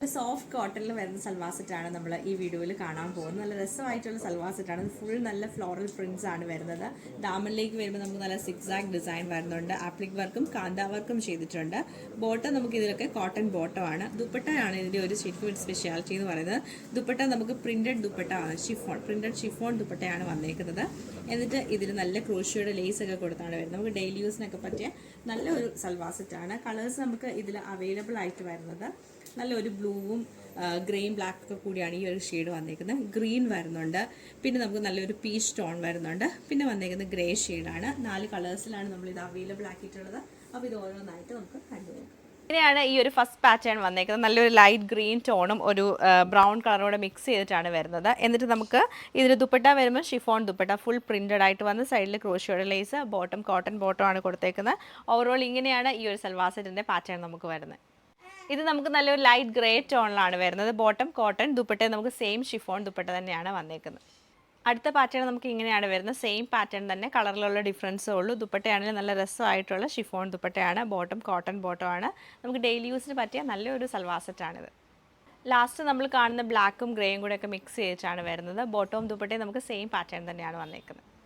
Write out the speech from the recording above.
ഒരു സോഫ്റ്റ് കോട്ടണിൽ വരുന്ന സൽവാർ സെറ്റാണ് നമ്മൾ ഈ വീഡിയോയിൽ കാണാൻ പോകുന്നത്. നല്ല രസമായിട്ടുള്ള സൽവാർ സെറ്റാണ്. ഫുൾ നല്ല ഫ്ലോറൽ പ്രിന്റ്സ് ആണ് വരുന്നത്. ദാമനിലേക്ക് വരുമ്പോൾ നമുക്ക് നല്ല സിക്സാക് ഡിസൈൻ വരുന്നുണ്ട്. ആപ്ലിക് വർക്കും കാന്ത വർക്കും ചെയ്തിട്ടുണ്ട്. ബോട്ടം നമുക്ക് ഇതിലൊക്കെ കോട്ടൺ ബോട്ടം ആണ്. ദുപ്പട്ടയാണ് ഇതിൻ്റെ ഒരു ശരിക്കും സ്പെഷ്യാലിറ്റി എന്ന് പറയുന്നത്. ദുപ്പട്ട നമുക്ക് പ്രിന്റഡ് ദുപ്പട്ട ആണ്, പ്രിന്റഡ് ഷിഫോൺ ദുപ്പട്ടയാണ് വന്നേക്കുന്നത്. എന്നിട്ട് ഇതിൽ നല്ല ക്രോഷ്യയുടെ ലേസ് ഒക്കെ കൊടുത്താണ് വരുന്നത്. നമുക്ക് ഡെയിലി യൂസിനൊക്കെ പറ്റിയ നല്ല ഒരു സൽവാർ സെറ്റാണ്. കളേഴ്സ് നമുക്ക് ഇതിൽ അവൈലബിൾ ആയിട്ട് വരുന്നത് നല്ലൊരു ബ്ലൂവും ഗ്രെയിൻ ബ്ലാക്ക് ഒക്കെ കൂടിയാണ് ഈ ഒരു ഷെയ്ഡ് വന്നേക്കുന്നത്. ഗ്രീൻ വരുന്നുണ്ട്, പിന്നെ നമുക്ക് നല്ലൊരു പീച്ച് ടോൺ വരുന്നുണ്ട്, പിന്നെ വന്നേക്കുന്നത് ഗ്രേ ഷെയ്ഡാണ്. 4 കളേഴ്സിലാണ് നമ്മൾ ഇത് അവൈലബിൾ ആക്കിയിട്ടുള്ളത്. അപ്പോൾ ഇത് ഓരോന്നായിട്ട് നമുക്ക് കണ്ടുപോകാം. ഇങ്ങനെയാണ് ഈ ഒരു ഫസ്റ്റ് പാറ്റേൺ വന്നേക്കുന്നത്. നല്ലൊരു ലൈറ്റ് ഗ്രീൻ ടോണും ഒരു ബ്രൗൺ കളറോടെ മിക്സ് ചെയ്തിട്ടാണ് വരുന്നത്. എന്നിട്ട് നമുക്ക് ഇതിൽ ദുപ്പട്ട വരുമ്പോൾ ഷിഫോൺ ദുപ്പട്ട ഫുൾ പ്രിന്റഡ് ആയിട്ട് വന്ന് സൈഡിൽ ക്രോഷ്യയുടെ ലേസ്, ബോട്ടം കോട്ടൺ ബോട്ടം ആണ് കൊടുത്തേക്കുന്നത്. ഓവറോൾ ഇങ്ങനെയാണ് ഈ ഒരു സൽവാർ സെറ്റിൻ്റെ പാറ്റേൺ നമുക്ക് വരുന്നത്. ഇത് നമുക്ക് നല്ലൊരു ലൈറ്റ് ഗ്രേ ടോണിലാണ് വരുന്നത്. ബോട്ടം കോട്ടൺ, ദുപ്പട്ട നമുക്ക് സെയിം ഷിഫോൺ ദുപ്പട്ട തന്നെയാണ് വന്നേക്കുന്നത്. അടുത്ത പാറ്റേൺ നമുക്ക് ഇങ്ങനെയാണ് വരുന്നത്. സെയിം പാറ്റേൺ തന്നെ, കളറിലുള്ള ഡിഫറൻസേ ഉള്ളൂ. ദുപ്പട്ടയാണെങ്കിൽ നല്ല രസമായിട്ടുള്ള ഷിഫോൺ ദുപ്പട്ടയാണ്. ബോട്ടം കോട്ടൺ ബോട്ടം ആണ്. നമുക്ക് ഡെയിലി യൂസിന് പറ്റിയ നല്ലൊരു സൽവാർ സെറ്റാണിത്. ലാസ്റ്റ് നമ്മൾ കാണുന്ന ബ്ലാക്കും ഗ്രേയും കൂടെ ഒക്കെ മിക്സ് ചെയ്തിട്ടാണ് വരുന്നത്. ബോട്ടവും ദുപ്പട്ടയും നമുക്ക് സെയിം പാറ്റേൺ തന്നെയാണ് വന്നേക്കുന്നത്.